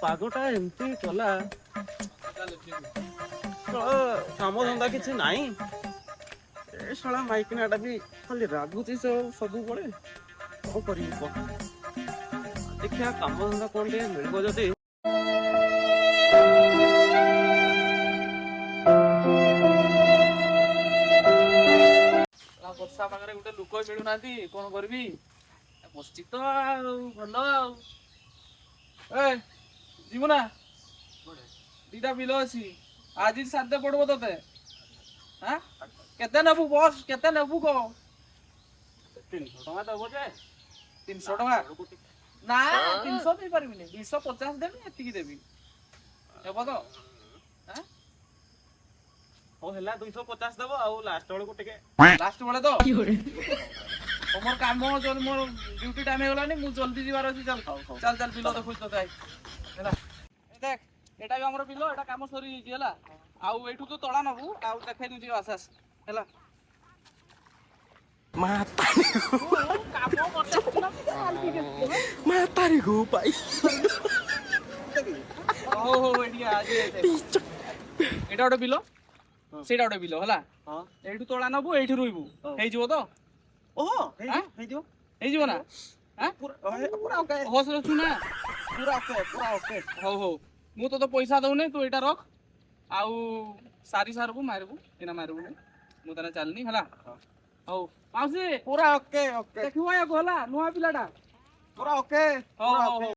ପାଗଟା ଏମିତି କଲା କାମ ଧନ୍ଦା କିଛି ନାହିଁ। ଏ ଶଳା ମାଇକିନାଟା ବି ଖାଲି ରାଗୁଛି ସବୁବେଳେ। କଣ କରିବି କହ? ଦେଖିବା କାମ ଧନ୍ଦା କଣ ଟିକେ ମିଳିବ ଯଦି। ବର୍ଷା ପାଖରେ ଗୋଟେ ଲୋକ ମିଳୁନାହାନ୍ତି, କଣ କରିବି? ବସିଛି ତ ଆଉ ଭଲ ଆଉ। ଏ ଯିବୁ ନା? ଦିଟା ବିଲ ଅଛି, ଆଜି ସାରିଦେ ପଡିବ ତତେ। ହଁ କେତେ ନେବୁ ବସ୍? କେତେ ନେବୁ କହ? 300 ଟଙ୍କା ଦବ ଯେ। 300 ଟଙ୍କା? ନା 300 ଦେଇପାରିବିନି, 250 ଦେବି, ଏତିକି ଦେବି। ହେବ ତ? ହଉ ହେଲା 250 ଦବ ଆଉ ଲାଷ୍ଟ ବେଳକୁ ଟିକେ। ଲାଷ୍ଟ ବେଳେ ତ ତମର କାମ ମୋର ଡ୍ୟୁଟି ଟାଇମ ହେଇଗଲାଣି, ମୁଁ ଜଲ୍ଦି ଯିବାର ଅଛି। ଚାଲ ଚାଲ ଚାଲ ବିଲ ଦେଖୁଛି ତତେ ହେଲା। ଦେଖ ଏଟା ବି ଆମର ବିଲ, ଏଟା କାମ ସରିଯାଇଛି ହେଲା। ଆଉ ଏଇଠୁ ତ ତଳା ନବୁ, ଆଉ ଦେଖେଇ ଦଉଛି ଆସ ଆସ ହେଲା। ମାତାରିକୁ ପାଇ ହଉ ହଉ ଏଇଟା ଗୋଟେ ବିଲ, ସେଇଟା ଗୋଟେ ବିଲ ହେଲା। ଏଇଠୁ ତଳା ନବୁ, ଏଇଠି ରହିବୁ, ହେଇଯିବ ତ? ଓହୋ ହେଇଯିବ ହେଇଯିବ ନା? ପୁରା ଓକେ ହସ ଅଛୁ ନା? ପୁରା ଓକେ। ହଉ ହଉ ମୁଁ ତତେ ପଇସା ଦଉନି, ତୁ ଏଇଟା ରଖ। ଆଉ ସାରିବୁ ମାରିବୁ, ଏଇନା ମାରିବୁନି, ମୁଁ ତାହେଲେ ଚାଲିନି ହେଲା। ହଉ ମାଉସୀ ପୁରା ଓକେ ଦେଖିବୁ ହେଲା, ନୂଆ ପିଲାଟା ପୁରା ଓକେ। ହଉ ହଉ।